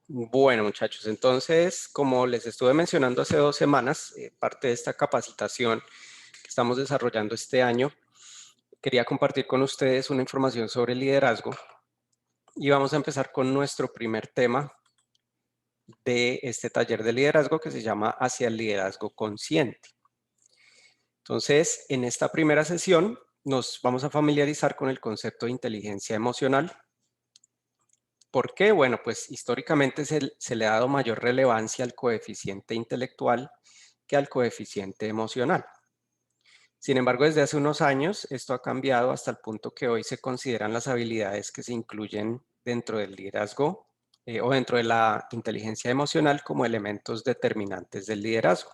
Bueno, muchachos, entonces, como les estuve mencionando hace 2 semanas, parte de esta capacitación que estamos desarrollando este año, quería compartir con ustedes una información sobre liderazgo y vamos a empezar con nuestro primer tema de este taller de liderazgo que se llama Hacia el liderazgo consciente. Entonces, en esta primera sesión nos vamos a familiarizar con el concepto de inteligencia emocional. ¿Por qué? Bueno, pues históricamente se le ha dado mayor relevancia al coeficiente intelectual que al coeficiente emocional. Sin embargo, desde hace unos años esto ha cambiado hasta el punto que hoy se consideran las habilidades que se incluyen dentro del liderazgo o dentro de la inteligencia emocional como elementos determinantes del liderazgo.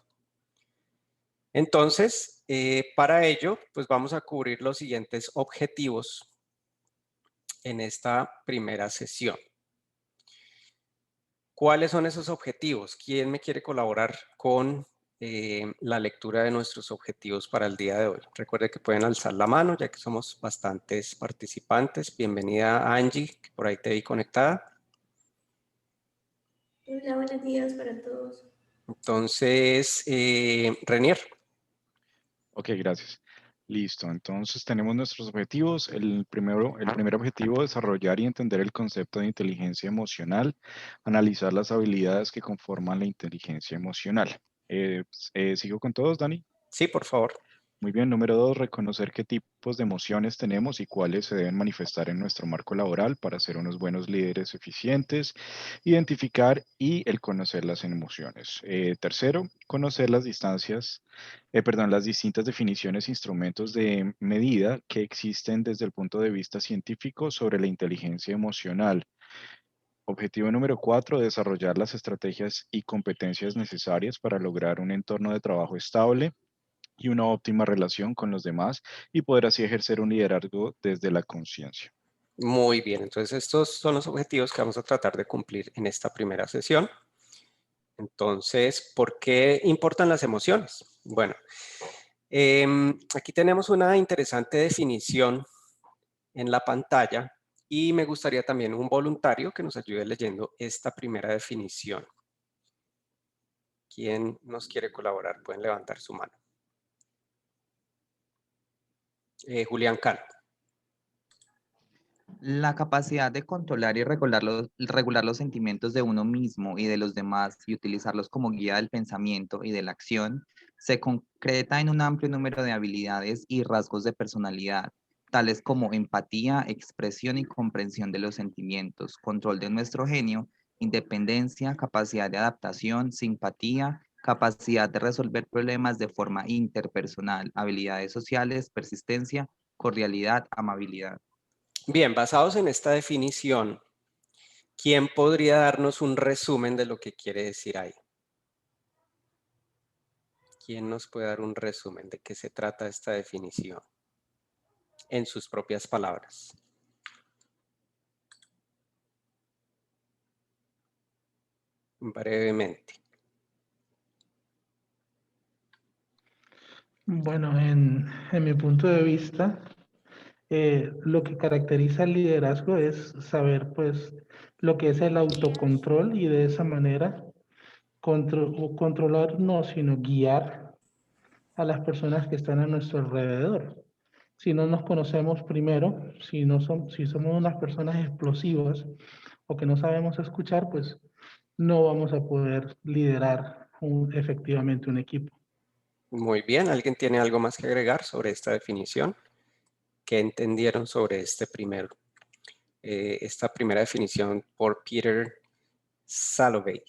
Entonces, para ello, pues vamos a cubrir los siguientes objetivos en esta primera sesión. ¿Cuáles son esos objetivos? ¿Quién me quiere colaborar con la lectura de nuestros objetivos para el día de hoy? Recuerde que pueden alzar la mano, ya que somos bastantes participantes. Bienvenida Angie, que por ahí te vi conectada. Hola, buenos días para todos. Entonces, Renier. Ok, gracias. Listo, entonces tenemos nuestros objetivos. El primer objetivo, desarrollar y entender el concepto de inteligencia emocional, analizar las habilidades que conforman la inteligencia emocional. ¿Sigo con todos, Dani? Sí, por favor. Muy bien, número 2, reconocer qué tipos de emociones tenemos y cuáles se deben manifestar en nuestro marco laboral para ser unos buenos líderes eficientes. Identificar y el conocer las emociones. Tercero, conocer las las distintas definiciones e instrumentos de medida que existen desde el punto de vista científico sobre la inteligencia emocional. Objetivo número 4, desarrollar las estrategias y competencias necesarias para lograr un entorno de trabajo estable y una óptima relación con los demás y poder así ejercer un liderazgo desde la conciencia. Muy bien, entonces estos son los objetivos que vamos a tratar de cumplir en esta primera sesión. Entonces, ¿por qué importan las emociones? Bueno, aquí tenemos una interesante definición en la pantalla y me gustaría también un voluntario que nos ayude leyendo esta primera definición. ¿Quién nos quiere colaborar? Pueden levantar su mano. Julián Cano. La capacidad de controlar y regular los sentimientos de uno mismo y de los demás y utilizarlos como guía del pensamiento y de la acción se concreta en un amplio número de habilidades y rasgos de personalidad, tales como empatía, expresión y comprensión de los sentimientos, control de nuestro genio, independencia, capacidad de adaptación, simpatía, capacidad de resolver problemas de forma interpersonal, habilidades sociales, persistencia, cordialidad, amabilidad. Bien, basados en esta definición, ¿quién podría darnos un resumen de lo que quiere decir ahí? ¿Quién nos puede dar un resumen de qué se trata esta definición en sus propias palabras? Brevemente. Bueno, en mi punto de vista, lo que caracteriza el liderazgo es saber, pues, lo que es el autocontrol y de esa manera controlar no, sino guiar a las personas que están a nuestro alrededor. Si no nos conocemos primero, si somos unas personas explosivas o que no sabemos escuchar, pues no vamos a poder liderar efectivamente un equipo. Muy bien, ¿alguien tiene algo más que agregar sobre esta definición? ¿Qué entendieron sobre esta primera definición por Peter Salovey?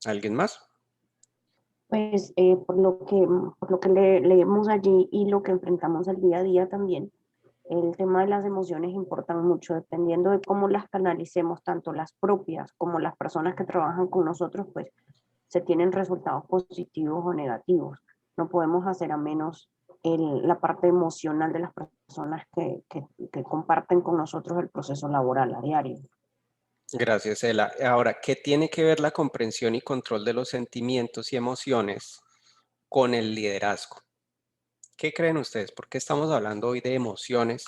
¿Alguien más? Pues por lo que leemos allí y lo que enfrentamos al día a día también, el tema de las emociones importan mucho, dependiendo de cómo las canalicemos, tanto las propias como las personas que trabajan con nosotros, pues se tienen resultados positivos o negativos. No podemos hacer a menos la parte emocional de las personas que comparten con nosotros el proceso laboral a diario. Gracias, Ela. Ahora, ¿qué tiene que ver la comprensión y control de los sentimientos y emociones con el liderazgo? ¿Qué creen ustedes? ¿Por qué estamos hablando hoy de emociones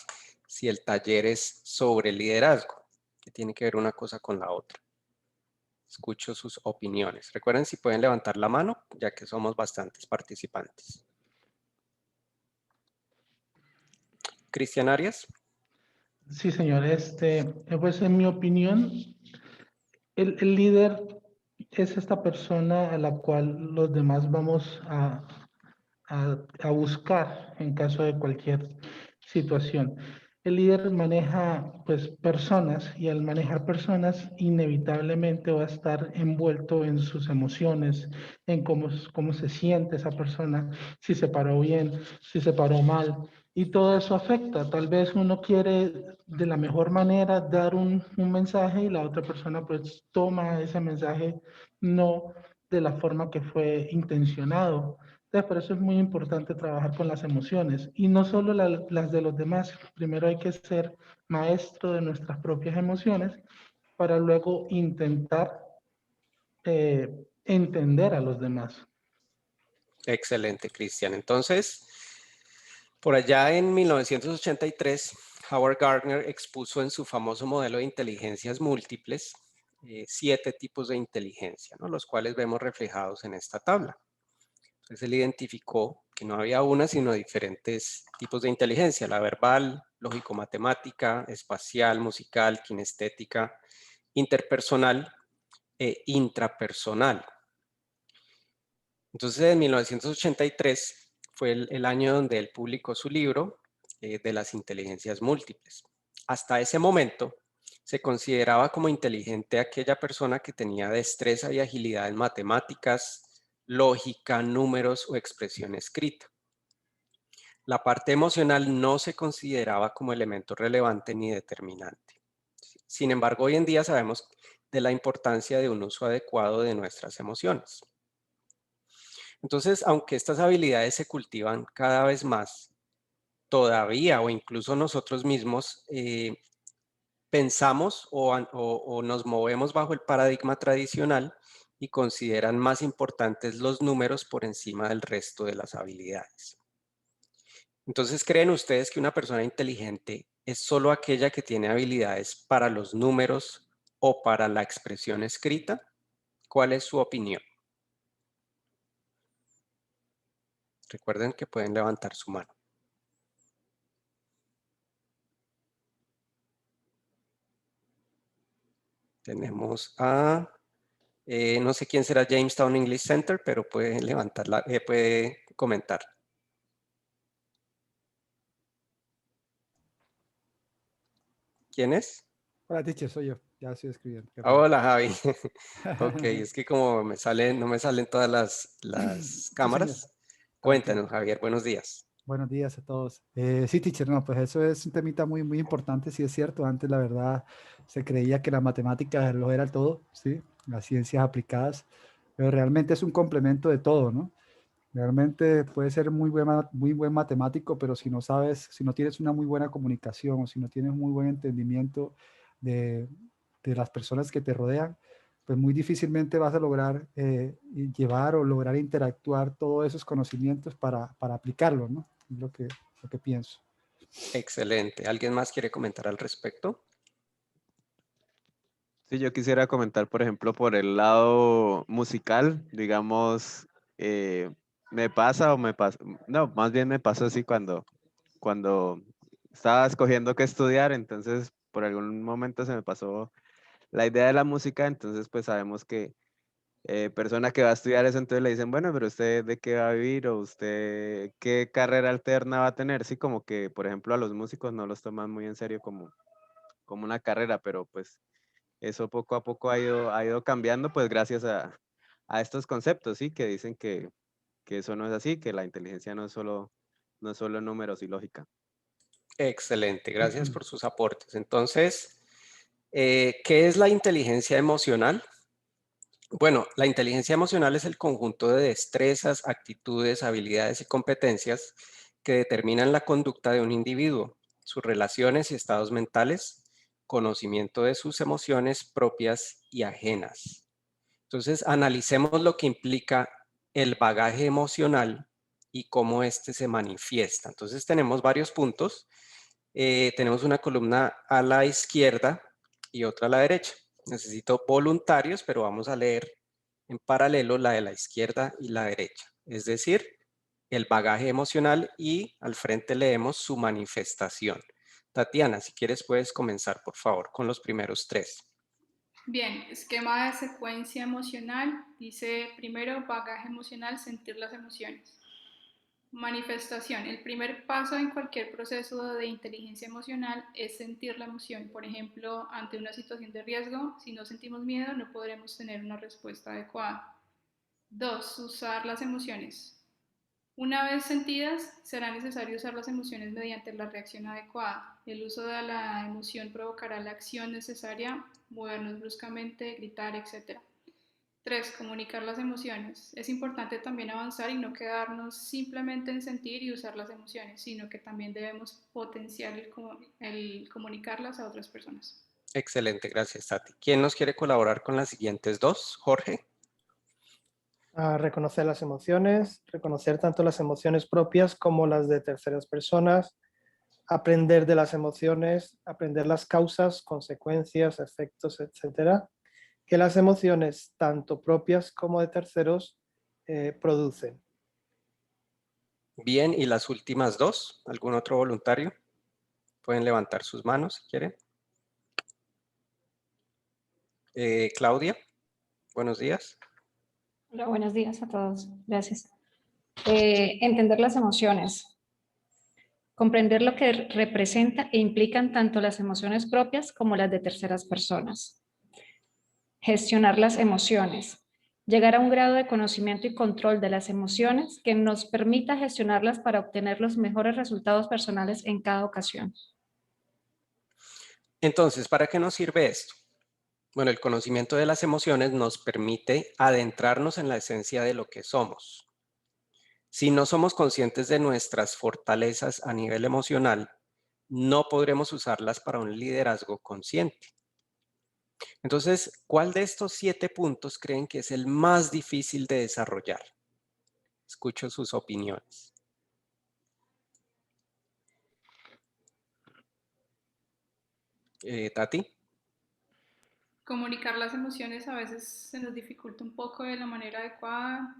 si el taller es sobre liderazgo? ¿Qué tiene que ver una cosa con la otra? Escucho sus opiniones. Recuerden si pueden levantar la mano, ya que somos bastantes participantes. Cristian Arias. Sí, señor. Pues en mi opinión, el líder es esta persona a la cual los demás vamos a buscar en caso de cualquier situación. El líder maneja pues personas y al manejar personas inevitablemente va a estar envuelto en sus emociones, en cómo se siente esa persona, si se paró bien, si se paró mal. Y todo eso afecta. Tal vez uno quiere de la mejor manera dar un mensaje y la otra persona pues toma ese mensaje no de la forma que fue intencionado. Entonces, por eso es muy importante trabajar con las emociones y no solo las de los demás. Primero hay que ser maestro de nuestras propias emociones para luego intentar entender a los demás. Excelente, Cristian. Entonces, por allá en 1983, Howard Gardner expuso en su famoso modelo de inteligencias múltiples 7 tipos de inteligencia, ¿no? Los cuales vemos reflejados en esta tabla. Entonces él identificó que no había una, sino diferentes tipos de inteligencia: la verbal, lógico-matemática, espacial, musical, kinestética, interpersonal e intrapersonal. Entonces en 1983 fue el año donde él publicó su libro de las inteligencias múltiples. Hasta ese momento se consideraba como inteligente aquella persona que tenía destreza y agilidad en matemáticas, lógica, números o expresión escrita. La parte emocional no se consideraba como elemento relevante ni determinante. Sin embargo, hoy en día sabemos de la importancia de un uso adecuado de nuestras emociones. Entonces, aunque estas habilidades se cultivan cada vez más, todavía o incluso nosotros mismos pensamos o nos movemos bajo el paradigma tradicional y consideran más importantes los números por encima del resto de las habilidades. Entonces, ¿creen ustedes que una persona inteligente es solo aquella que tiene habilidades para los números o para la expresión escrita? ¿Cuál es su opinión? Recuerden que pueden levantar su mano. Tenemos a, no sé quién será Jamestown English Center, pero puede levantarla, puede comentar. ¿Quién es? Hola, teacher, soy yo. Ya estoy escribiendo. Hola, Javi. Ok, es que como no me salen todas las Sí, señor. cámaras. Cuéntanos, Javier, buenos días. Buenos días a todos. Sí, teacher, no, pues eso es un temita muy, muy importante, sí es cierto. Antes, la verdad, se creía que la matemática lo era todo, ¿sí? Las ciencias aplicadas, pero realmente es un complemento de todo, ¿no? Realmente puede ser muy buen matemático, pero si no sabes, si no tienes una muy buena comunicación o si no tienes muy buen entendimiento de, de las personas que te rodean, pues muy difícilmente vas a lograr llevar o lograr interactuar todos esos conocimientos para aplicarlos, ¿no? Es lo que pienso. Excelente. ¿Alguien más quiere comentar al respecto? Sí, yo quisiera comentar, por ejemplo, por el lado musical, digamos, me pasa o me pasa, no, más bien me pasó así cuando estaba escogiendo qué estudiar, entonces por algún momento se me pasó la idea de la música, entonces pues sabemos que persona que va a estudiar eso, entonces le dicen, bueno, pero usted de qué va a vivir o usted qué carrera alterna va a tener, sí, como que, por ejemplo, a los músicos no los toman muy en serio como una carrera, pero pues eso poco a poco ha ido cambiando, pues gracias a estos conceptos, ¿sí? Que dicen que eso no es así, que la inteligencia no es solo números y lógica. Excelente, gracias por sus aportes. Entonces, ¿qué es la inteligencia emocional? Bueno, la inteligencia emocional es el conjunto de destrezas, actitudes, habilidades y competencias que determinan la conducta de un individuo, sus relaciones y estados mentales, conocimiento de sus emociones propias y ajenas. Entonces, analicemos lo que implica el bagaje emocional y cómo este se manifiesta. Entonces tenemos varios puntos. Tenemos una columna a la izquierda y otra a la derecha. Necesito voluntarios, pero vamos a leer en paralelo la de la izquierda y la derecha. Es decir, el bagaje emocional y al frente leemos su manifestación. Tatiana, si quieres puedes comenzar, por favor, con los primeros 3. Bien, esquema de secuencia emocional. Dice primero bagaje emocional, sentir las emociones. Manifestación. El primer paso en cualquier proceso de inteligencia emocional es sentir la emoción. Por ejemplo, ante una situación de riesgo, si no sentimos miedo, no podremos tener una respuesta adecuada. 2. Usar las emociones. Una vez sentidas, será necesario usar las emociones mediante la reacción adecuada. El uso de la emoción provocará la acción necesaria, movernos bruscamente, gritar, etc. 3. Comunicar las emociones. Es importante también avanzar y no quedarnos simplemente en sentir y usar las emociones, sino que también debemos potenciar el comunicarlas a otras personas. Excelente, gracias, Tati. ¿Quién nos quiere colaborar con las siguientes 2? Jorge. A reconocer las emociones, reconocer tanto las emociones propias como las de terceras personas, aprender de las emociones, aprender las causas, consecuencias, efectos, etcétera, que las emociones, tanto propias como de terceros, producen. Bien, y las últimas 2, ¿algún otro voluntario? Pueden levantar sus manos si quieren. Claudia, buenos días. Hola, buenos días a todos. Gracias. Entender las emociones. Comprender lo que representa e implican tanto las emociones propias como las de terceras personas. Gestionar las emociones. Llegar a un grado de conocimiento y control de las emociones que nos permita gestionarlas para obtener los mejores resultados personales en cada ocasión. Entonces, ¿para qué nos sirve esto? Bueno, el conocimiento de las emociones nos permite adentrarnos en la esencia de lo que somos. Si no somos conscientes de nuestras fortalezas a nivel emocional, no podremos usarlas para un liderazgo consciente. Entonces, ¿cuál de estos 7 puntos creen que es el más difícil de desarrollar? Escucho sus opiniones. Tati. Comunicar las emociones a veces se nos dificulta un poco de la manera adecuada,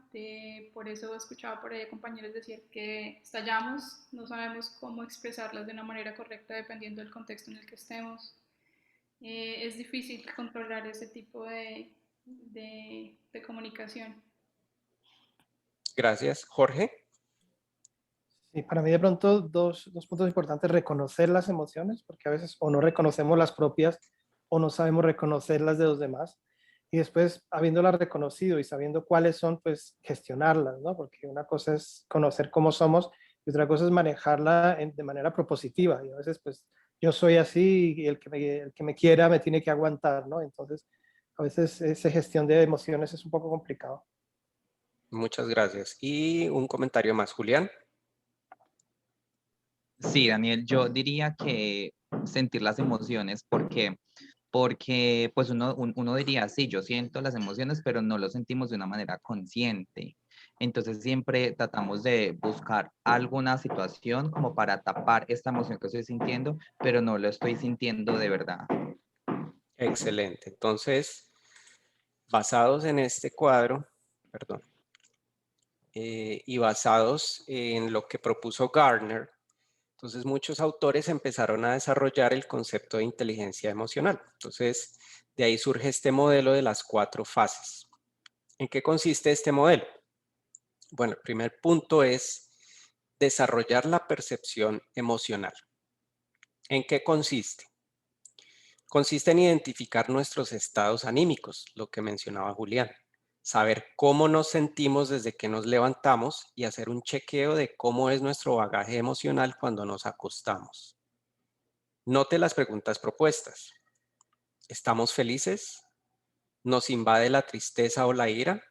por eso escuchaba por ahí compañeros decir que estallamos, no sabemos cómo expresarlas de una manera correcta dependiendo del contexto en el que estemos. Es difícil controlar ese tipo de comunicación. Gracias. Jorge. Sí, para mí de pronto dos puntos importantes: reconocer las emociones, porque a veces o no reconocemos las propias o no sabemos reconocer las de los demás, y después, habiéndolas reconocido y sabiendo cuáles son, pues gestionarlas, ¿no? Porque una cosa es conocer cómo somos y otra cosa es manejarla de manera propositiva, y a veces pues yo soy así y el que me quiera me tiene que aguantar, ¿no? Entonces a veces esa gestión de emociones es un poco complicado. Muchas gracias. Y un comentario más, Julián. Sí, Daniel, yo diría que sentir las emociones, porque pues uno diría, sí, yo siento las emociones, pero no lo sentimos de una manera consciente. Entonces siempre tratamos de buscar alguna situación como para tapar esta emoción que estoy sintiendo, pero no lo estoy sintiendo de verdad. Excelente. Entonces, basados en este cuadro, perdón, y basados en lo que propuso Gardner, entonces muchos autores empezaron a desarrollar el concepto de inteligencia emocional. Entonces, de ahí surge este modelo de las 4 fases. ¿En qué consiste este modelo? Bueno, el primer punto es desarrollar la percepción emocional. ¿En qué consiste? Consiste en identificar nuestros estados anímicos, lo que mencionaba Julián. Saber cómo nos sentimos desde que nos levantamos y hacer un chequeo de cómo es nuestro bagaje emocional cuando nos acostamos. Note las preguntas propuestas. ¿Estamos felices? ¿Nos invade la tristeza o la ira?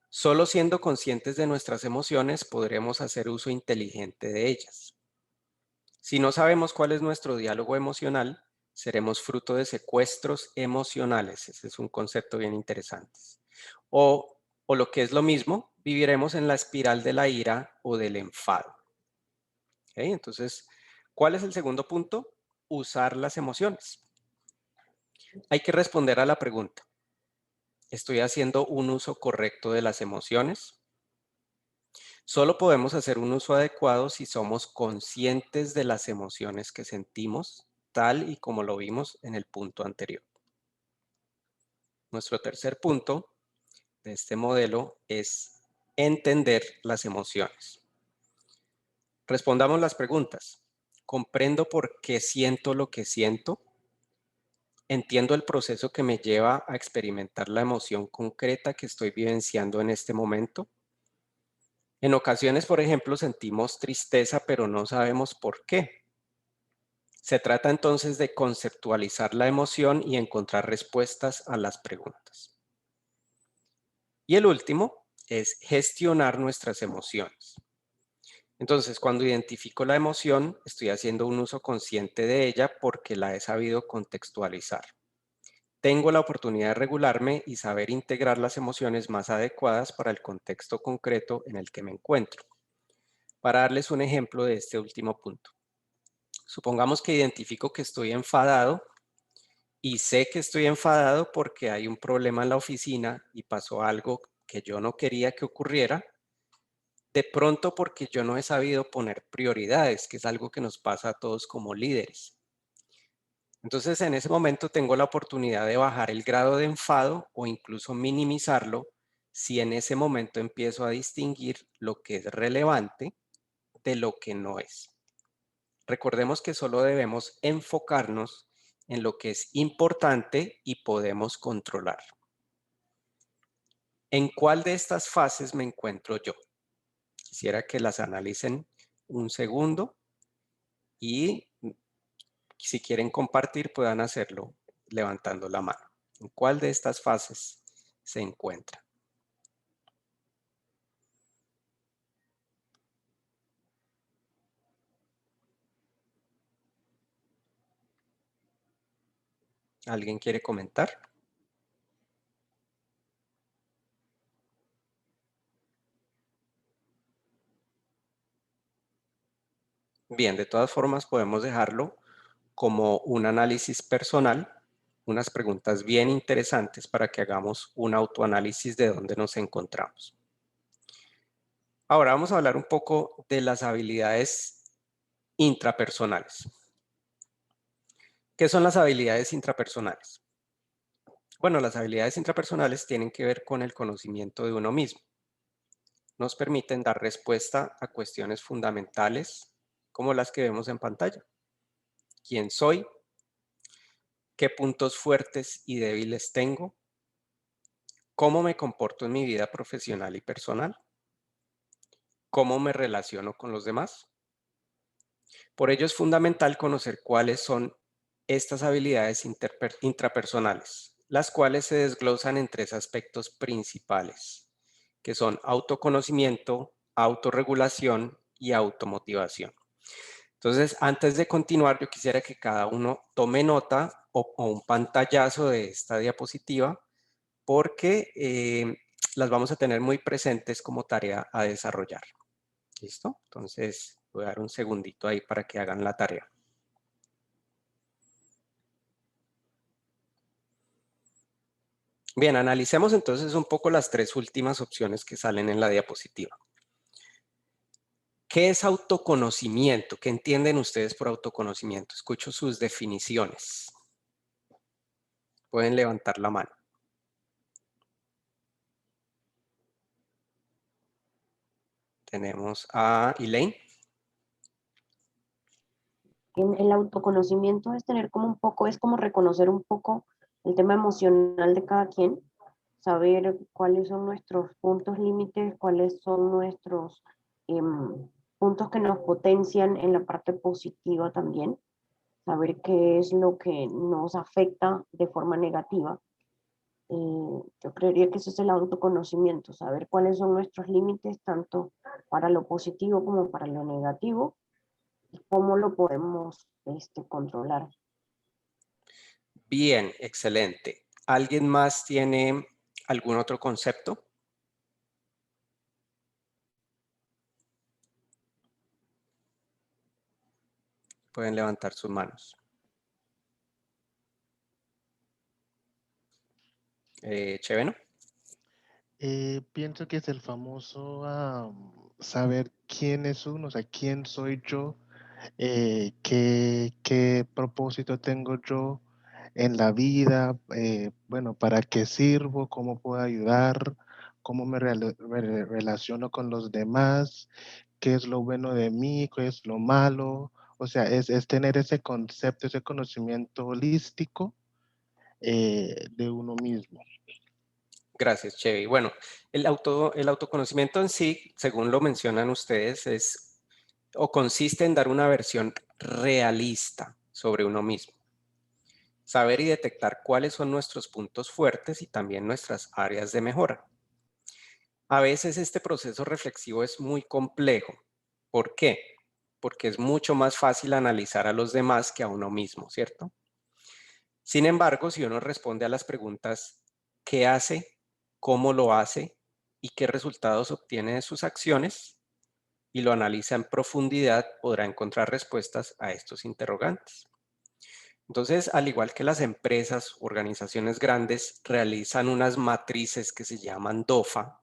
Solo siendo conscientes de nuestras emociones podremos hacer uso inteligente de ellas. Si no sabemos cuál es nuestro diálogo emocional, seremos fruto de secuestros emocionales. Ese es un concepto bien interesante. O lo que es lo mismo, viviremos en la espiral de la ira o del enfado. ¿Ok? Entonces, ¿cuál es el segundo punto? Usar las emociones. Hay que responder a la pregunta: ¿estoy haciendo un uso correcto de las emociones? Solo podemos hacer un uso adecuado si somos conscientes de las emociones que sentimos, tal y como lo vimos en el punto anterior. Nuestro tercer punto de este modelo es entender las emociones. Respondamos las preguntas. ¿Comprendo por qué siento lo que siento? ¿Entiendo el proceso que me lleva a experimentar la emoción concreta que estoy vivenciando en este momento? En ocasiones, por ejemplo, sentimos tristeza, pero no sabemos por qué. Se trata entonces de conceptualizar la emoción y encontrar respuestas a las preguntas. Y el último es gestionar nuestras emociones. Entonces, cuando identifico la emoción, estoy haciendo un uso consciente de ella porque la he sabido contextualizar. Tengo la oportunidad de regularme y saber integrar las emociones más adecuadas para el contexto concreto en el que me encuentro. Para darles un ejemplo de este último punto. Supongamos que identifico que estoy enfadado y sé que estoy enfadado porque hay un problema en la oficina y pasó algo que yo no quería que ocurriera. De pronto porque yo no he sabido poner prioridades, que es algo que nos pasa a todos como líderes. Entonces, en ese momento tengo la oportunidad de bajar el grado de enfado o incluso minimizarlo si en ese momento empiezo a distinguir lo que es relevante de lo que no es. Recordemos que solo debemos enfocarnos en lo que es importante y podemos controlar. ¿En cuál de estas fases me encuentro yo? Quisiera que las analicen un segundo y si quieren compartir puedan hacerlo levantando la mano. ¿En cuál de estas fases se encuentra? ¿Alguien quiere comentar? Bien, de todas formas podemos dejarlo como un análisis personal, unas preguntas bien interesantes para que hagamos un autoanálisis de dónde nos encontramos. Ahora vamos a hablar un poco de las habilidades intrapersonales. ¿Qué son las habilidades intrapersonales? Bueno, las habilidades intrapersonales tienen que ver con el conocimiento de uno mismo. Nos permiten dar respuesta a cuestiones fundamentales como las que vemos en pantalla. ¿Quién soy? ¿Qué puntos fuertes y débiles tengo? ¿Cómo me comporto en mi vida profesional y personal? ¿Cómo me relaciono con los demás? Por ello es fundamental conocer cuáles son estas habilidades intrapersonales, las cuales se desglosan en tres aspectos principales, que son autoconocimiento, autorregulación y automotivación. Entonces, antes de continuar, yo quisiera que cada uno tome nota o un pantallazo de esta diapositiva porque las vamos a tener muy presentes como tarea a desarrollar. ¿Listo? Entonces, voy a dar un segundito ahí para que hagan la tarea. Bien, analicemos entonces un poco las tres últimas opciones que salen en la diapositiva. ¿Qué es autoconocimiento? ¿Qué entienden ustedes por autoconocimiento? Escucho sus definiciones. Pueden levantar la mano. Tenemos a Elaine. El autoconocimiento es tener como un poco, es como reconocer un poco el tema emocional de cada quien, saber cuáles son nuestros puntos límites, cuáles son nuestros puntos que nos potencian en la parte positiva también, saber qué es lo que nos afecta de forma negativa. Yo creería que ese es el autoconocimiento, saber cuáles son nuestros límites tanto para lo positivo como para lo negativo y cómo lo podemos controlar. Bien, excelente. ¿Alguien más tiene algún otro concepto? Pueden levantar sus manos. Cheveno. Pienso que es el famoso saber quién es uno, o sea, quién soy yo, qué propósito tengo yo en la vida, bueno, para qué sirvo, cómo puedo ayudar, cómo me relaciono con los demás, qué es lo bueno de mí, qué es lo malo. O sea, es tener ese concepto, ese conocimiento holístico de uno mismo. Gracias, Chevy. Bueno, el autoconocimiento en sí, según lo mencionan ustedes, es o consiste en dar una versión realista sobre uno mismo. Saber y detectar cuáles son nuestros puntos fuertes y también nuestras áreas de mejora. A veces este proceso reflexivo es muy complejo. ¿Por qué? Porque es mucho más fácil analizar a los demás que a uno mismo, ¿cierto? Sin embargo, si uno responde a las preguntas ¿qué hace? ¿Cómo lo hace? ¿Y qué resultados obtiene de sus acciones? Y lo analiza en profundidad, podrá encontrar respuestas a estos interrogantes. Entonces, al igual que las empresas, organizaciones grandes realizan unas matrices que se llaman DOFA,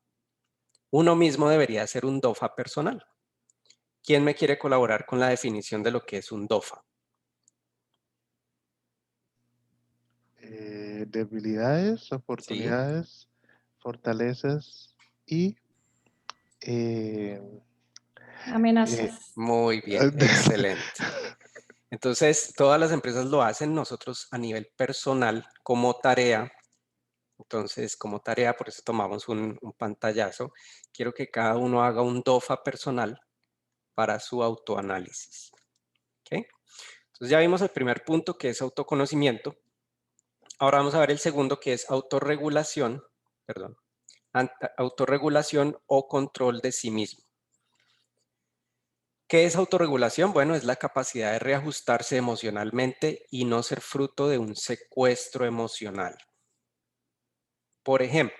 uno mismo debería ser un DOFA personal. ¿Quién me quiere colaborar con la definición de lo que es un DOFA? Debilidades, Sí, oportunidades, fortalezas y Amenazas. muy bien, excelente. Entonces, todas las empresas lo hacen, nosotros a nivel personal, como tarea. Entonces, como tarea, por eso tomamos un pantallazo. Quiero que cada uno haga un DOFA personal para su autoanálisis. ¿Okay? Entonces, ya vimos el primer punto, que es autoconocimiento. Ahora vamos a ver el segundo, que es autorregulación, autorregulación o control de sí mismo. ¿Qué es autorregulación? Bueno, es la capacidad de reajustarse emocionalmente y no ser fruto de un secuestro emocional. Por ejemplo,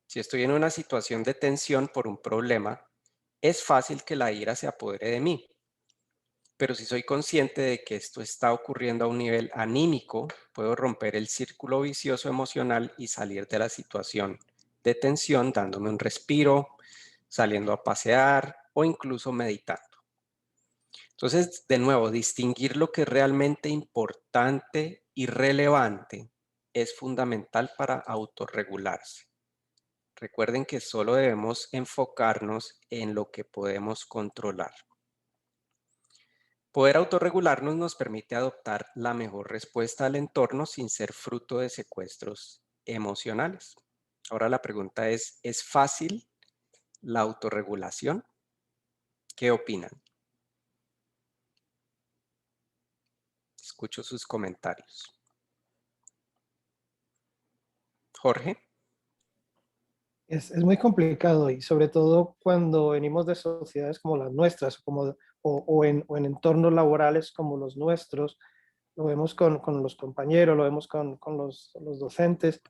si estoy en una situación de tensión por un problema, es fácil que la ira se apodere de mí. Pero si soy consciente de que esto está ocurriendo a un nivel anímico, puedo romper el círculo vicioso emocional y salir de la situación de tensión dándome un respiro, saliendo a pasear o incluso meditando. Entonces, de nuevo, distinguir lo que es realmente importante y relevante es fundamental para autorregularse. Recuerden que solo debemos enfocarnos en lo que podemos controlar. Poder autorregularnos nos permite adoptar la mejor respuesta al entorno sin ser fruto de secuestros emocionales. Ahora la pregunta ¿es fácil la autorregulación? ¿Qué opinan? Escucho sus comentarios. Jorge. Es muy complicado y sobre todo cuando venimos de sociedades como las nuestras o en entornos laborales como los nuestros, lo vemos con los compañeros, lo vemos con los docentes.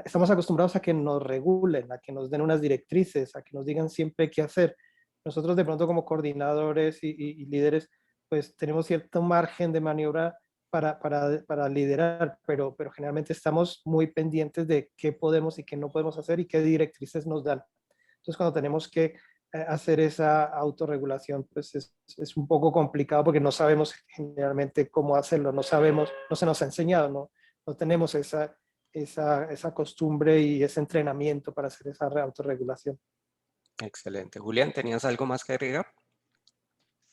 Estamos acostumbrados a que nos regulen, a que nos den unas directrices, a que nos digan siempre qué hacer. Nosotros de pronto como coordinadores y líderes, pues tenemos cierto margen de maniobra para liderar, pero generalmente estamos muy pendientes de qué podemos y qué no podemos hacer y qué directrices nos dan. Entonces, cuando tenemos que hacer esa autorregulación, pues es un poco complicado porque no sabemos generalmente cómo hacerlo, no sabemos, no se nos ha enseñado, no tenemos esa costumbre y ese entrenamiento para hacer esa autorregulación. Excelente. Julián, ¿tenías algo más que agregar?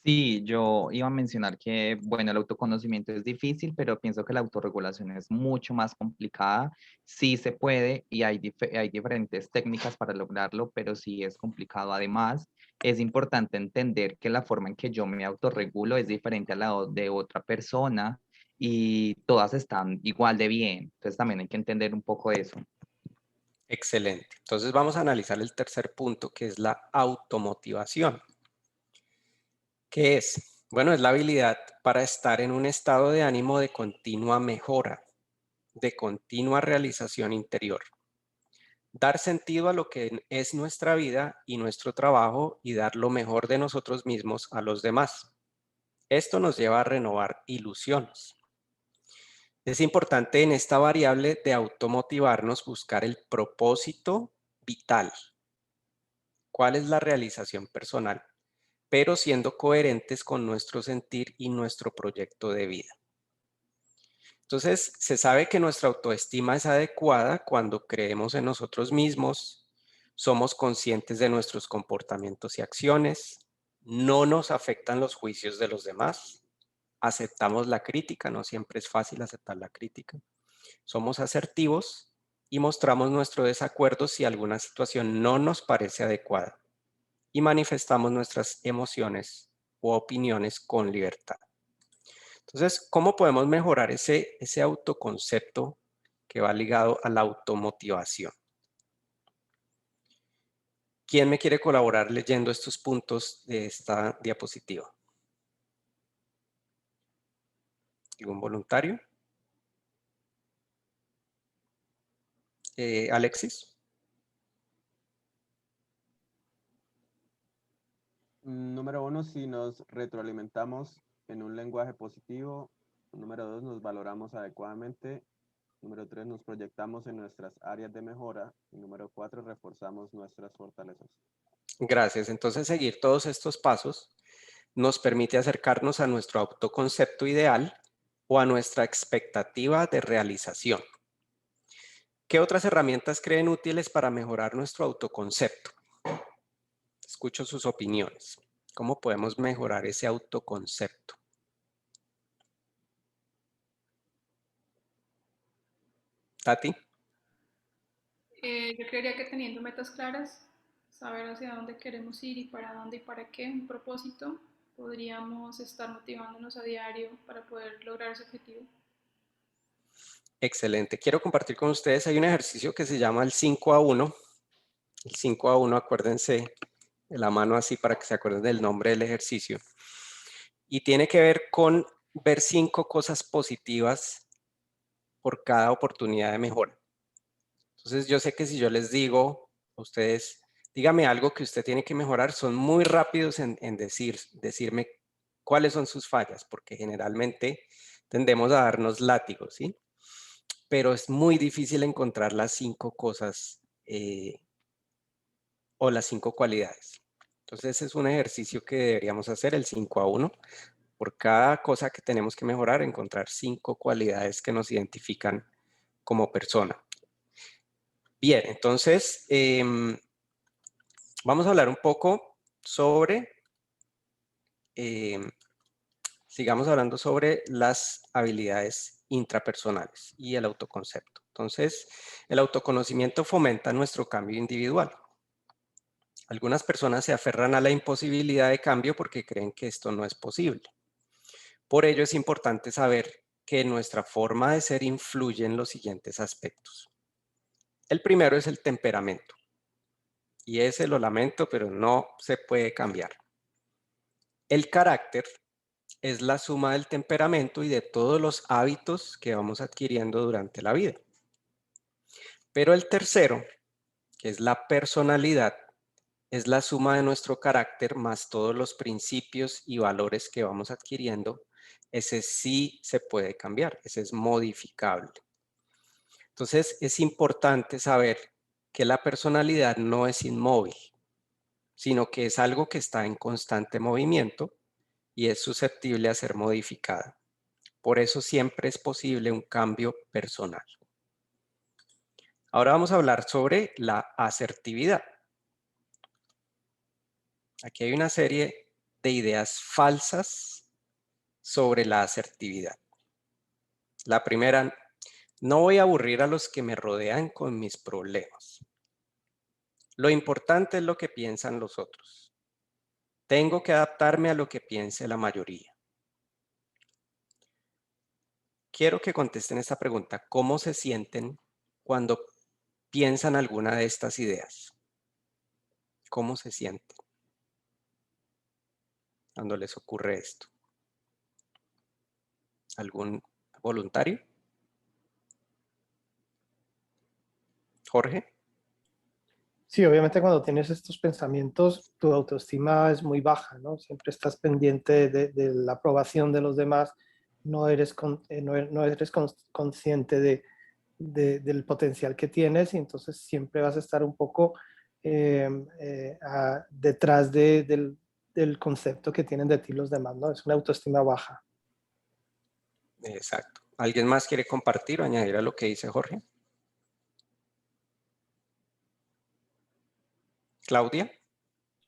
Sí, yo iba a mencionar que, bueno, el autoconocimiento es difícil, pero pienso que la autorregulación es mucho más complicada. Sí se puede y hay diferentes técnicas para lograrlo, pero sí es complicado. Además, es importante entender que la forma en que yo me autorregulo es diferente a la de otra persona y todas están igual de bien. Entonces también hay que entender un poco eso. Excelente. Entonces vamos a analizar el tercer punto, que es la automotivación. ¿Qué es? Bueno, es la habilidad para estar en un estado de ánimo de continua mejora, de continua realización interior. Dar sentido a lo que es nuestra vida y nuestro trabajo y dar lo mejor de nosotros mismos a los demás. Esto nos lleva a renovar ilusiones. Es importante en esta variable de automotivarnos buscar el propósito vital. ¿Cuál es la realización personal? Pero siendo coherentes con nuestro sentir y nuestro proyecto de vida. Entonces, se sabe que nuestra autoestima es adecuada cuando creemos en nosotros mismos, somos conscientes de nuestros comportamientos y acciones, no nos afectan los juicios de los demás, aceptamos la crítica, no siempre es fácil aceptar la crítica, somos asertivos y mostramos nuestro desacuerdo si alguna situación no nos parece adecuada y manifestamos nuestras emociones u opiniones con libertad. Entonces, ¿cómo podemos mejorar ese autoconcepto que va ligado a la automotivación? ¿Quién me quiere colaborar leyendo estos puntos de esta diapositiva? ¿Algún voluntario? Alexis. Número 1, si nos retroalimentamos en un lenguaje positivo. Número 2, nos valoramos adecuadamente. Número 3, nos proyectamos en nuestras áreas de mejora. Y número 4, reforzamos nuestras fortalezas. Gracias. Entonces, seguir todos estos pasos nos permite acercarnos a nuestro autoconcepto ideal o a nuestra expectativa de realización. ¿Qué otras herramientas creen útiles para mejorar nuestro autoconcepto? Escucho sus opiniones. ¿Cómo podemos mejorar ese autoconcepto? Tati. Yo creería que teniendo metas claras, saber hacia dónde queremos ir y para dónde y para qué, un propósito, podríamos estar motivándonos a diario para poder lograr ese objetivo. Excelente. Quiero compartir con ustedes, hay un ejercicio que se llama el 5-a-1. El 5-a-1, acuérdense de la mano así para que se acuerden del nombre del ejercicio. Y tiene que ver con ver 5 cosas positivas por cada oportunidad de mejora. Entonces yo sé que si yo les digo a ustedes, dígame algo que usted tiene que mejorar, son muy rápidos en decirme cuáles son sus fallas, porque generalmente tendemos a darnos látigos, ¿sí? Pero es muy difícil encontrar las 5 cosas o las 5 cualidades. Entonces es un ejercicio que deberíamos hacer, el 5-a-1. Por cada cosa que tenemos que mejorar, encontrar 5 cualidades que nos identifican como persona. Bien, entonces vamos a hablar un poco sobre, sigamos hablando sobre las habilidades intrapersonales y el autoconcepto. Entonces, el autoconocimiento fomenta nuestro cambio individual. Algunas personas se aferran a la imposibilidad de cambio porque creen que esto no es posible. Por ello es importante saber que nuestra forma de ser influye en los siguientes aspectos. El primero es el temperamento. Y ese lo lamento, pero no se puede cambiar. El carácter es la suma del temperamento y de todos los hábitos que vamos adquiriendo durante la vida. Pero el tercero, que es la personalidad, es la suma de nuestro carácter más todos los principios y valores que vamos adquiriendo. Ese sí se puede cambiar, ese es modificable. Entonces es importante saber que la personalidad no es inmóvil, sino que es algo que está en constante movimiento y es susceptible a ser modificada. Por eso siempre es posible un cambio personal. Ahora vamos a hablar sobre la asertividad. Aquí hay una serie de ideas falsas sobre la asertividad. La primera, no voy a aburrir a los que me rodean con mis problemas. Lo importante es lo que piensan los otros. Tengo que adaptarme a lo que piense la mayoría. Quiero que contesten esta pregunta. ¿Cómo se sienten cuando piensan alguna de estas ideas? ¿Cómo se sienten cuando les ocurre esto? ¿Algún voluntario? Jorge. Sí, obviamente cuando tienes estos pensamientos, tu autoestima es muy baja, ¿no? Siempre estás pendiente de la aprobación de los demás, no eres, no eres consciente del potencial que tienes y entonces siempre vas a estar un poco detrás del concepto que tienen de ti los demás, ¿no? Es una autoestima baja. Exacto. ¿Alguien más quiere compartir o añadir a lo que dice Jorge? Claudia,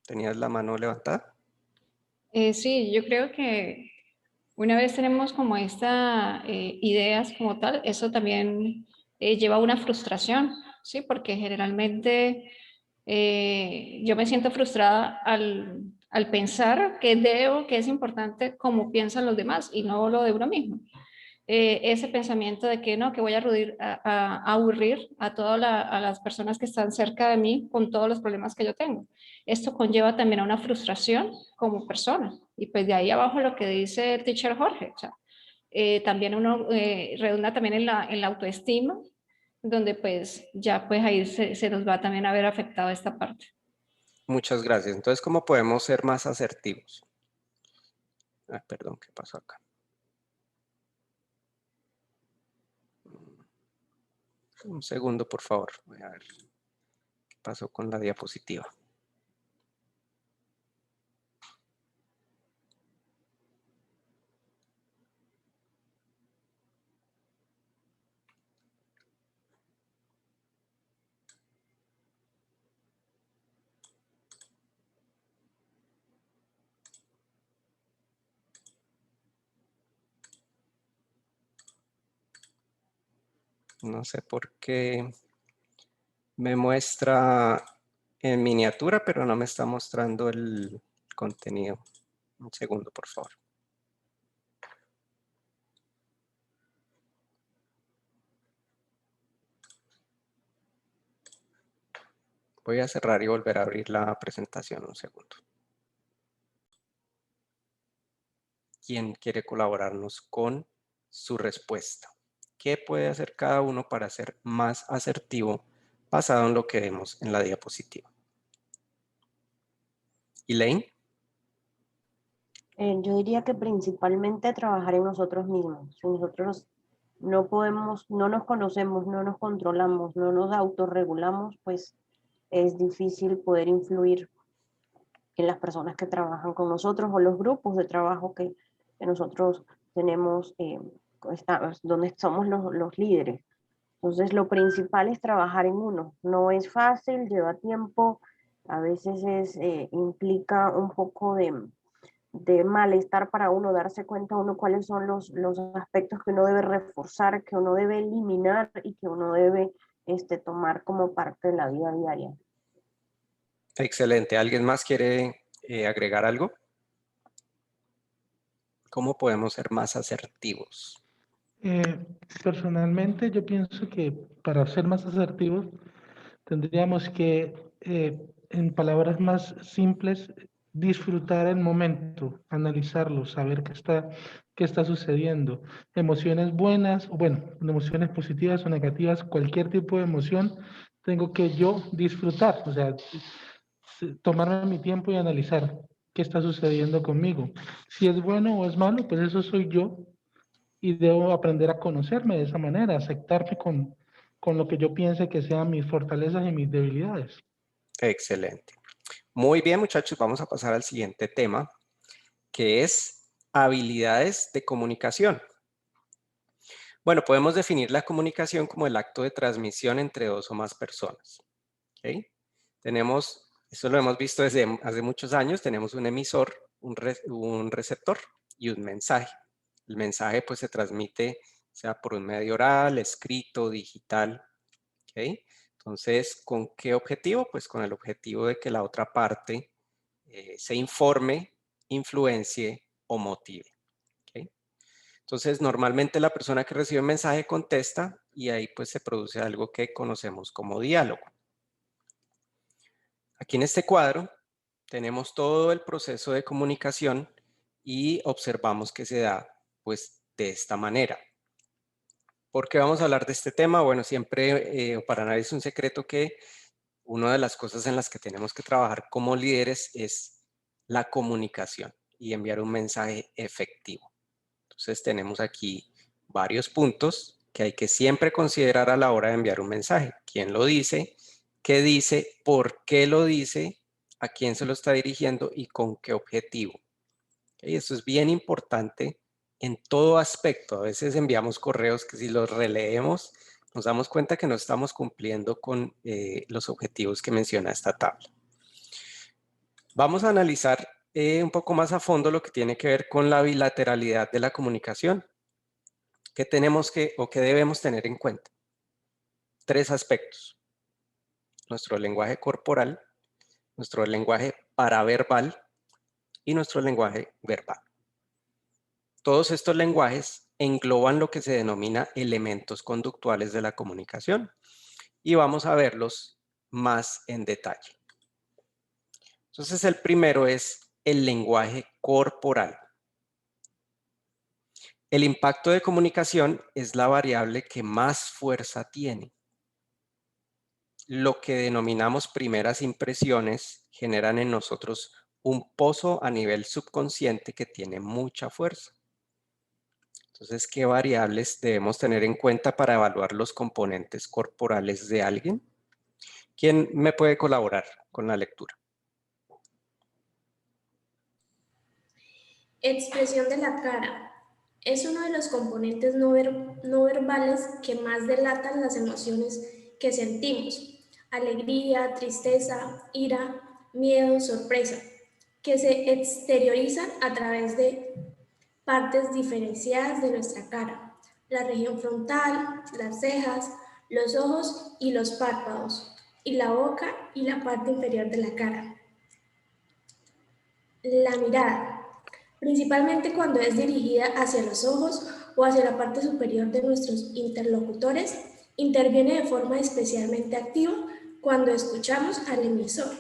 ¿tenías la mano levantada? Sí, yo creo que una vez tenemos como estas ideas como tal, eso también lleva a una frustración, ¿sí? Porque generalmente yo me siento frustrada al pensar que que es importante como piensan los demás y no lo de uno mismo. Ese pensamiento de que no, que voy a aburrir a todas a las personas que están cerca de mí con todos los problemas que yo tengo. Esto conlleva también a una frustración como persona. Y pues de ahí abajo lo que dice el teacher Jorge, o sea, también uno redunda también en la autoestima, donde pues ya pues ahí se nos va también a ver afectado esta parte. Muchas gracias. Entonces, ¿cómo podemos ser más asertivos? Ah, perdón, ¿qué pasó acá? Un segundo, por favor. Voy a ver qué pasó con la diapositiva. No sé por qué me muestra en miniatura, pero no me está mostrando el contenido. Un segundo, por favor. Voy a cerrar y volver a abrir la presentación un segundo. ¿Quién quiere colaborarnos con su respuesta? ¿Qué puede hacer cada uno para ser más asertivo basado en lo que vemos en la diapositiva? Elaine. Yo diría que principalmente trabajar en nosotros mismos. Si nosotros no podemos, no nos conocemos, no nos controlamos, no nos autorregulamos, pues es difícil poder influir en las personas que trabajan con nosotros o los grupos de trabajo que nosotros tenemos, donde somos los líderes. Entonces, lo principal es trabajar en uno. No es fácil, lleva tiempo, a veces implica un poco de malestar para uno, darse cuenta uno cuáles son los aspectos que uno debe reforzar, que uno debe eliminar y que uno debe tomar como parte de la vida diaria. Excelente. ¿Alguien más quiere agregar algo? ¿Cómo podemos ser más asertivos? Personalmente, yo pienso que para ser más asertivos tendríamos que, en palabras más simples, disfrutar el momento, analizarlo, saber qué está sucediendo. Emociones buenas, o bueno, emociones positivas o negativas, cualquier tipo de emoción, tengo que yo disfrutar, o sea, tomarme mi tiempo y analizar qué está sucediendo conmigo. Si es bueno o es malo, pues eso soy yo y debo aprender a conocerme de esa manera, aceptarme con lo que yo piense que sean mis fortalezas y mis debilidades. Excelente. Muy bien, muchachos, vamos a pasar al siguiente tema, que es habilidades de comunicación. Bueno, podemos definir la comunicación como el acto de transmisión entre dos o más personas. ¿Okay? Tenemos, eso lo hemos visto desde hace muchos años, tenemos un emisor, un receptor y un mensaje. El mensaje pues se transmite sea por un medio oral, escrito, digital. ¿Okay? Entonces, ¿con qué objetivo? Pues con el objetivo de que la otra parte se informe, influencie o motive. ¿Okay? Entonces, normalmente la persona que recibe un mensaje contesta y ahí pues se produce algo que conocemos como diálogo. Aquí en este cuadro tenemos todo el proceso de comunicación y observamos que se da pues de esta manera. ¿Por qué vamos a hablar de este tema? Bueno, siempre para nadie es un secreto que una de las cosas en las que tenemos que trabajar como líderes es la comunicación y enviar un mensaje efectivo. Entonces tenemos aquí varios puntos que hay que siempre considerar a la hora de enviar un mensaje. ¿Quién lo dice? ¿Qué dice? ¿Por qué lo dice? ¿A quién se lo está dirigiendo? ¿Y con qué objetivo? Y eso es bien importante en todo aspecto. A veces enviamos correos que si los releemos nos damos cuenta que no estamos cumpliendo con los objetivos que menciona esta tabla. Vamos a analizar un poco más a fondo lo que tiene que ver con la bilateralidad de la comunicación. ¿Qué tenemos que o qué debemos tener en cuenta? 3 aspectos. Nuestro lenguaje corporal, nuestro lenguaje paraverbal y nuestro lenguaje verbal. Todos estos lenguajes engloban lo que se denomina elementos conductuales de la comunicación y vamos a verlos más en detalle. Entonces, el primero es el lenguaje corporal. El impacto de comunicación es la variable que más fuerza tiene. Lo que denominamos primeras impresiones generan en nosotros un pozo a nivel subconsciente que tiene mucha fuerza. Entonces, ¿qué variables debemos tener en cuenta para evaluar los componentes corporales de alguien? ¿Quién me puede colaborar con la lectura? Expresión de la cara. Es uno de los componentes no verbales que más delatan las emociones que sentimos. Alegría, tristeza, ira, miedo, sorpresa, que se exteriorizan a través de partes diferenciadas de nuestra cara. La región frontal, las cejas, los ojos y los párpados, y la boca y la parte inferior de la cara. La mirada, principalmente cuando es dirigida hacia los ojos o hacia la parte superior de nuestros interlocutores, interviene de forma especialmente activa cuando escuchamos al emisor.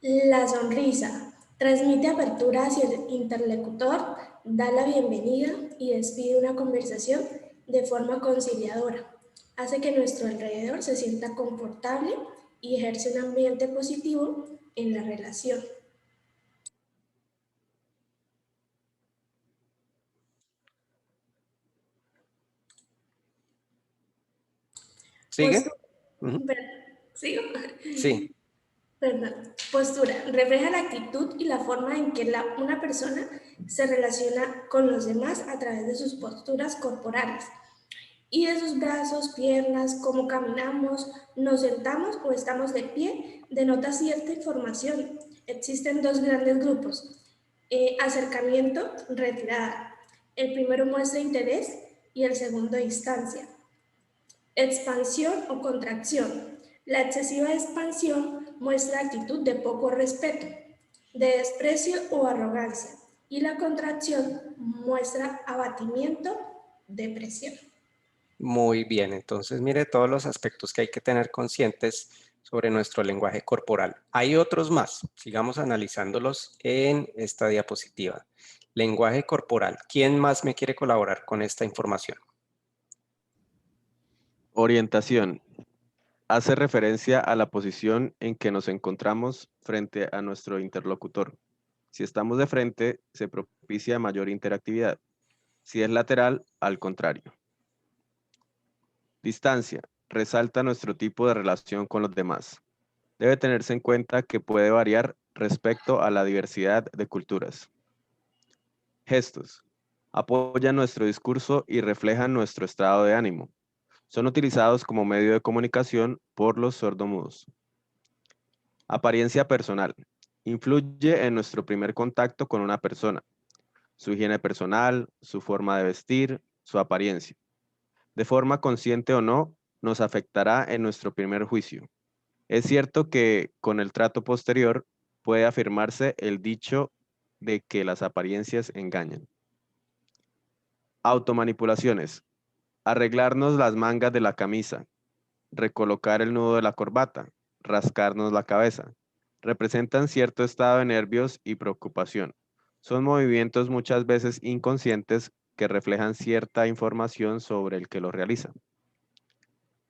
La sonrisa transmite apertura hacia el interlocutor, da la bienvenida y despide una conversación de forma conciliadora. Hace que nuestro alrededor se sienta confortable y ejerce un ambiente positivo en la relación. ¿Sigue? ¿Sigo? Sí. Perdón. Postura. Refleja la actitud y la forma en que una persona se relaciona con los demás a través de sus posturas corporales y de sus brazos, piernas, cómo caminamos, nos sentamos o estamos de pie, denota cierta información. Existen 2 grandes grupos. Acercamiento, retirada. El primero muestra interés y el segundo distancia. Expansión o contracción. La excesiva expansión muestra actitud de poco respeto, de desprecio o arrogancia, y la contracción muestra abatimiento, depresión. Muy bien, entonces mire todos los aspectos que hay que tener conscientes sobre nuestro lenguaje corporal. Hay otros más, sigamos analizándolos en esta diapositiva. Lenguaje corporal, ¿quién más me quiere colaborar con esta información? Orientación. Hace referencia a la posición en que nos encontramos frente a nuestro interlocutor. Si estamos de frente, se propicia mayor interactividad. Si es lateral, al contrario. Distancia. Resalta nuestro tipo de relación con los demás. Debe tenerse en cuenta que puede variar respecto a la diversidad de culturas. Gestos. Apoyan nuestro discurso y reflejan nuestro estado de ánimo. Son utilizados como medio de comunicación por los sordomudos. Apariencia personal. Influye en nuestro primer contacto con una persona. Su higiene personal, su forma de vestir, su apariencia. De forma consciente o no, nos afectará en nuestro primer juicio. Es cierto que con el trato posterior puede afirmarse el dicho de que las apariencias engañan. Automanipulaciones. Arreglarnos las mangas de la camisa, recolocar el nudo de la corbata, rascarnos la cabeza. Representan cierto estado de nervios y preocupación. Son movimientos muchas veces inconscientes que reflejan cierta información sobre el que lo realiza.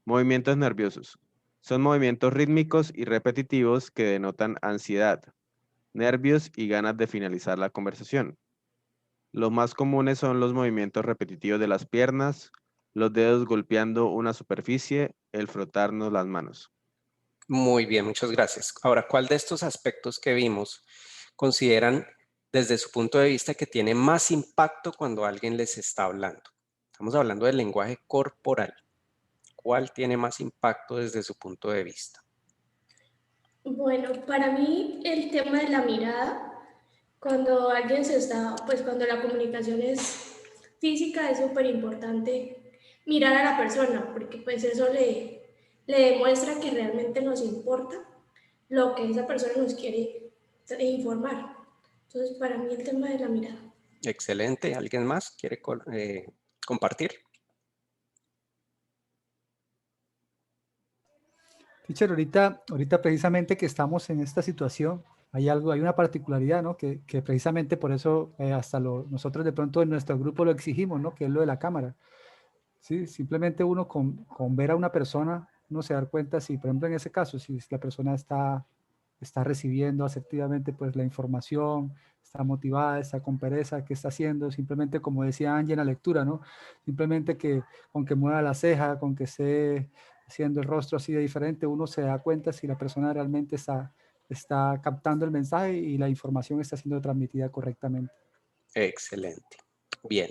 Movimientos nerviosos. Son movimientos rítmicos y repetitivos que denotan ansiedad, nervios y ganas de finalizar la conversación. Los más comunes son los movimientos repetitivos de las piernas, los dedos golpeando una superficie, el frotarnos las manos. Muy bien, muchas gracias. Ahora, ¿cuál de estos aspectos que vimos consideran desde su punto de vista que tiene más impacto cuando alguien les está hablando? Estamos hablando del lenguaje corporal. ¿Cuál tiene más impacto desde su punto de vista? Bueno, para mí el tema de la mirada, cuando alguien se está, pues cuando la comunicación es física, es súper importante mirar a la persona, porque pues eso le demuestra que realmente nos importa lo que esa persona nos quiere informar. Entonces, para mí el tema de la mirada. Excelente. ¿Alguien más quiere compartir? Teacher, ahorita precisamente que estamos en esta situación, hay una particularidad, ¿no? Que precisamente por eso nosotros de pronto en nuestro grupo lo exigimos, ¿no? Que es lo de la cámara. Sí, simplemente uno con ver a una persona, uno se da cuenta si, por ejemplo, en ese caso, si la persona está recibiendo asertivamente pues la información, está motivada, está con pereza, qué está haciendo, simplemente como decía Angie en la lectura, ¿no? Simplemente con que mueva la ceja, con que esté haciendo el rostro así de diferente, uno se da cuenta si la persona realmente está captando el mensaje y la información está siendo transmitida correctamente. Excelente. Bien.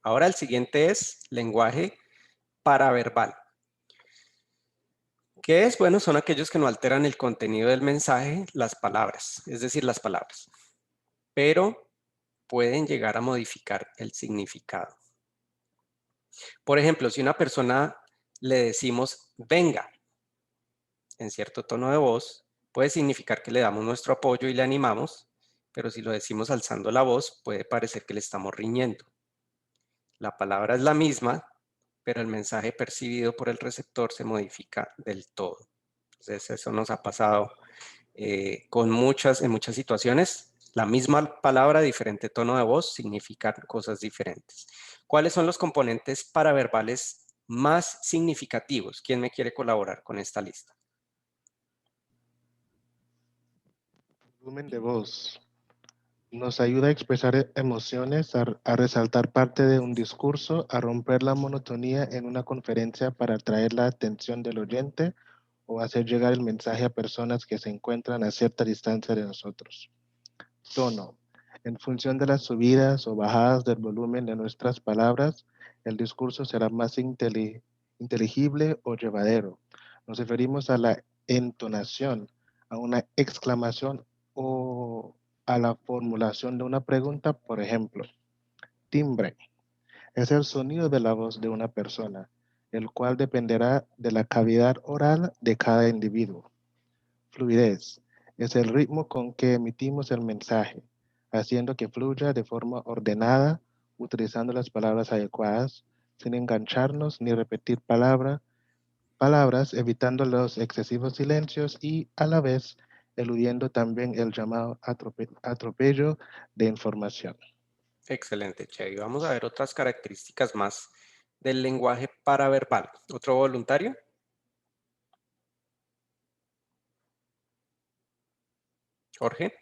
Ahora el siguiente es lenguaje paraverbal. ¿Qué es? Bueno, son aquellos que no alteran el contenido del mensaje, las palabras, es decir, las palabras, pero pueden llegar a modificar el significado. Por ejemplo, si una persona le decimos venga en cierto tono de voz, puede significar que le damos nuestro apoyo y le animamos, pero si lo decimos alzando la voz, puede parecer que le estamos riñendo. La palabra es la misma, pero el mensaje percibido por el receptor se modifica del todo. Entonces, eso nos ha pasado en muchas situaciones. La misma palabra, diferente tono de voz, significan cosas diferentes. ¿Cuáles son los componentes paraverbales más significativos? ¿Quién me quiere colaborar con esta lista? Volumen de voz. Nos ayuda a expresar emociones, a resaltar parte de un discurso, a romper la monotonía en una conferencia para atraer la atención del oyente o hacer llegar el mensaje a personas que se encuentran a cierta distancia de nosotros. Tono. En función de las subidas o bajadas del volumen de nuestras palabras, el discurso será más inteligible o llevadero. Nos referimos a la entonación, a una exclamación o a la formulación de una pregunta, por ejemplo. Timbre. Es el sonido de la voz de una persona, el cual dependerá de la cavidad oral de cada individuo. Fluidez. Es el ritmo con que emitimos el mensaje, haciendo que fluya de forma ordenada, utilizando las palabras adecuadas, sin engancharnos ni repetir palabras, evitando los excesivos silencios y, a la vez, eludiendo también el llamado atropello de información. Excelente, Che. Vamos a ver otras características más del lenguaje paraverbal. ¿Otro voluntario? Jorge.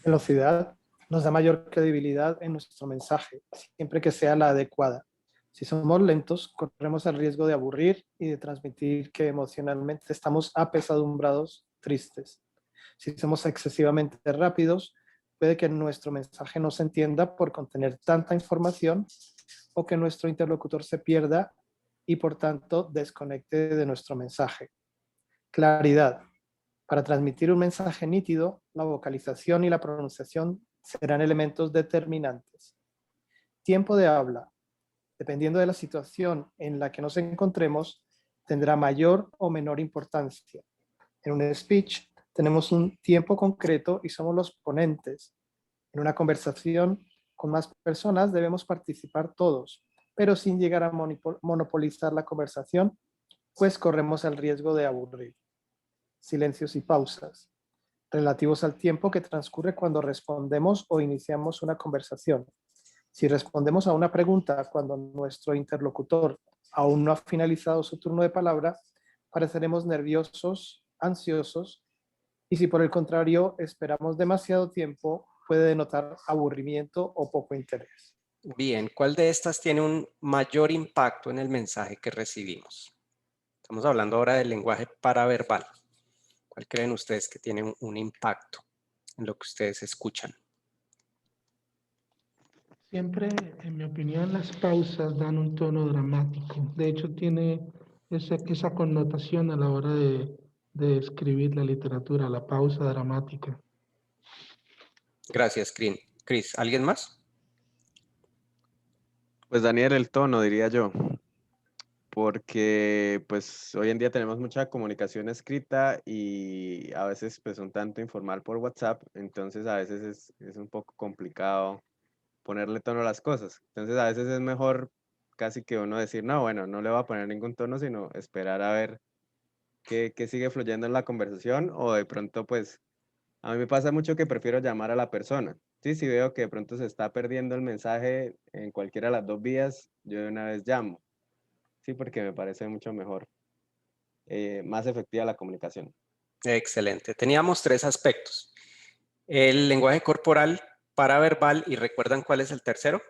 Velocidad nos da mayor credibilidad en nuestro mensaje, siempre que sea la adecuada. Si somos lentos, corremos el riesgo de aburrir y de transmitir que emocionalmente estamos apesadumbrados, tristes. Si somos excesivamente rápidos, puede que nuestro mensaje no se entienda por contener tanta información o que nuestro interlocutor se pierda y por tanto desconecte de nuestro mensaje. Claridad. Para transmitir un mensaje nítido, la vocalización y la pronunciación serán elementos determinantes. Tiempo de habla. Dependiendo de la situación en la que nos encontremos, tendrá mayor o menor importancia. En un speech tenemos un tiempo concreto y somos los ponentes. En una conversación con más personas debemos participar todos, pero sin llegar a monopolizar la conversación, pues corremos el riesgo de aburrir. Silencios y pausas, relativos al tiempo que transcurre cuando respondemos o iniciamos una conversación. Si respondemos a una pregunta cuando nuestro interlocutor aún no ha finalizado su turno de palabra, pareceremos nerviosos, ansiosos, y si por el contrario esperamos demasiado tiempo, puede denotar aburrimiento o poco interés. Bien, ¿cuál de estas tiene un mayor impacto en el mensaje que recibimos? Estamos hablando ahora del lenguaje paraverbal. ¿Cuál creen ustedes que tiene un impacto en lo que ustedes escuchan? Siempre, en mi opinión, las pausas dan un tono dramático. De hecho, tiene esa connotación a la hora de escribir la literatura, la pausa dramática. Gracias, Chris. ¿Alguien más? Pues Daniel, el tono, diría yo, porque pues hoy en día tenemos mucha comunicación escrita y a veces pues un tanto informal por WhatsApp, entonces a veces es un poco complicado ponerle tono a las cosas. Entonces a veces es mejor casi que uno decir, no, bueno, no le voy a poner ningún tono, sino esperar a ver qué sigue fluyendo en la conversación o de pronto pues a mí me pasa mucho que prefiero llamar a la persona. Sí, si veo que de pronto se está perdiendo el mensaje en cualquiera de las dos vías, yo de una vez llamo. Sí, porque me parece mucho mejor, más efectiva la comunicación. Excelente. Teníamos 3 aspectos. El lenguaje corporal, paraverbal, y ¿recuerdan cuál es el tercero?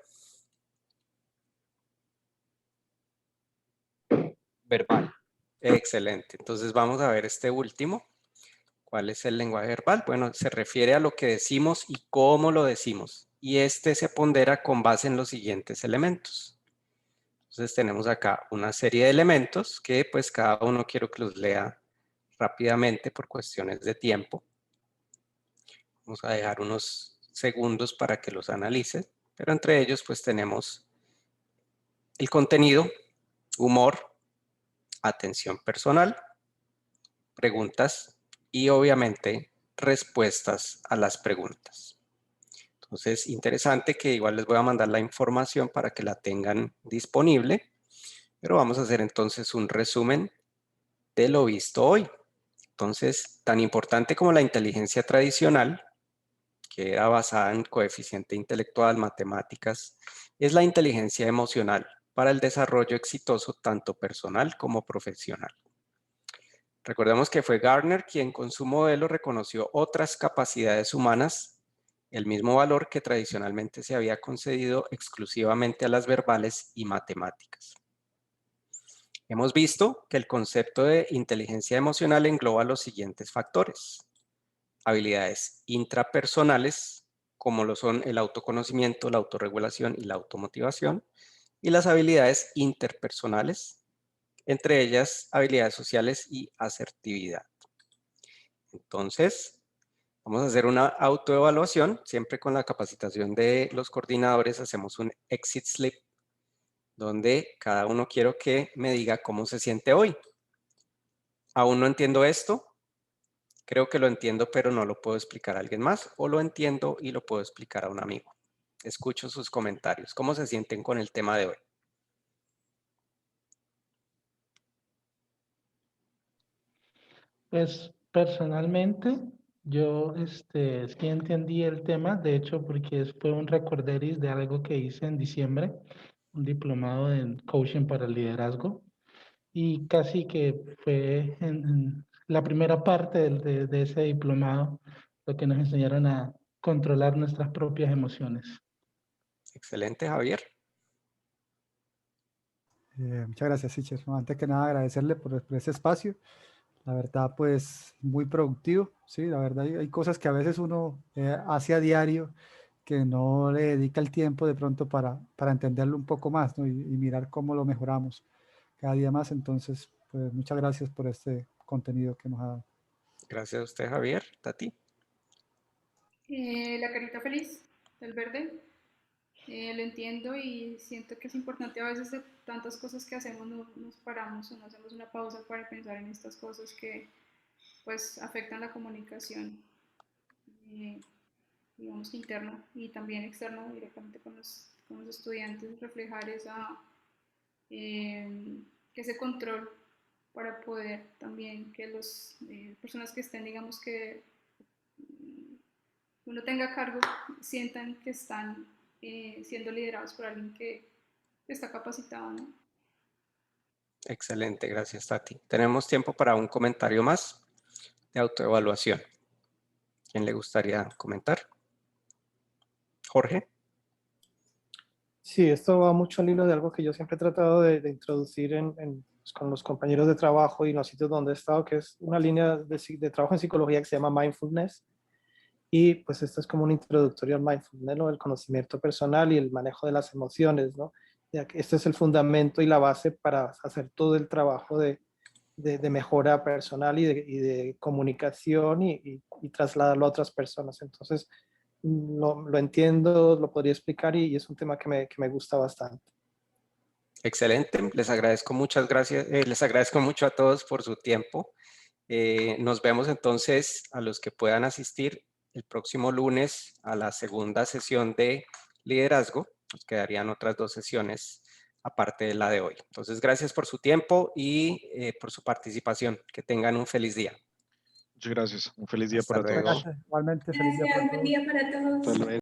Verbal. Excelente. Entonces vamos a ver este último. ¿Cuál es el lenguaje verbal? Bueno, se refiere a lo que decimos y cómo lo decimos. Y este se pondera con base en los siguientes elementos. Entonces tenemos acá una serie de elementos que pues cada uno quiero que los lea rápidamente por cuestiones de tiempo. Vamos a dejar unos segundos para que los analice, pero entre ellos pues tenemos el contenido, humor, atención personal, preguntas y obviamente respuestas a las preguntas. Entonces, interesante que igual les voy a mandar la información para que la tengan disponible, pero vamos a hacer entonces un resumen de lo visto hoy. Entonces, tan importante como la inteligencia tradicional, que era basada en coeficiente intelectual, matemáticas, es la inteligencia emocional para el desarrollo exitoso tanto personal como profesional. Recordemos que fue Gardner quien con su modelo reconoció otras capacidades humanas, el mismo valor que tradicionalmente se había concedido exclusivamente a las verbales y matemáticas. Hemos visto que el concepto de inteligencia emocional engloba los siguientes factores: habilidades intrapersonales, como lo son el autoconocimiento, la autorregulación y la automotivación, y las habilidades interpersonales, entre ellas habilidades sociales y asertividad. Entonces, vamos a hacer una autoevaluación. Siempre con la capacitación de los coordinadores hacemos un exit slip, donde cada uno quiero que me diga cómo se siente hoy. ¿Aún no entiendo esto? Creo que lo entiendo, pero no lo puedo explicar a alguien más, o lo entiendo y lo puedo explicar a un amigo. Escucho sus comentarios. ¿Cómo se sienten con el tema de hoy? Pues personalmente, yo sí entendí el tema, de hecho, porque fue un recorderis de algo que hice en diciembre, un diplomado en coaching para el liderazgo, y casi que fue en la primera parte de ese diplomado lo que nos enseñaron a controlar nuestras propias emociones. Excelente, Javier. Muchas gracias, Sicher. No, antes que nada, agradecerle por ese espacio. La verdad, pues, muy productivo. Sí, la verdad, hay cosas que a veces uno hace a diario que no le dedica el tiempo de pronto para entenderlo un poco más, ¿no? Y mirar cómo lo mejoramos cada día más. Entonces, pues, muchas gracias por este contenido que nos ha dado. Gracias a usted, Javier. Tati. La carita feliz del verde. Lo entiendo y siento que es importante a veces de tantas cosas que hacemos nos paramos o no hacemos una pausa para pensar en estas cosas que pues afectan la comunicación, digamos que interno y también externo directamente con los estudiantes, reflejar que ese control para poder también que las personas que estén, digamos que uno tenga cargo, sientan que están siendo liderados por alguien que está capacitado, ¿no? Excelente, gracias Tati. Tenemos tiempo para un comentario más de autoevaluación. ¿Quién le gustaría comentar? Jorge. Sí, esto va mucho al hilo de algo que yo siempre he tratado de introducir pues, con los compañeros de trabajo y en los sitios donde he estado, que es una línea de trabajo en psicología que se llama mindfulness. Y pues esto es como un introductorio al mindfulness, ¿no? El conocimiento personal y el manejo de las emociones, ¿no? Ya que este es el fundamento y la base para hacer todo el trabajo de mejora personal y de comunicación y trasladarlo a otras personas. Entonces, lo entiendo, lo podría explicar y es un tema que me gusta bastante. Excelente, les agradezco muchas gracias, les agradezco mucho a todos por su tiempo. Nos vemos entonces a los que puedan asistir el próximo lunes a la segunda sesión de liderazgo. Nos quedarían otras 2 sesiones aparte de la de hoy. Entonces, gracias por su tiempo y por su participación. Que tengan un feliz día. Muchas gracias. Un feliz día Hasta para luego. todos. Gracias. Igualmente, feliz día para Gracias, todos. buen día para todos. Hasta luego.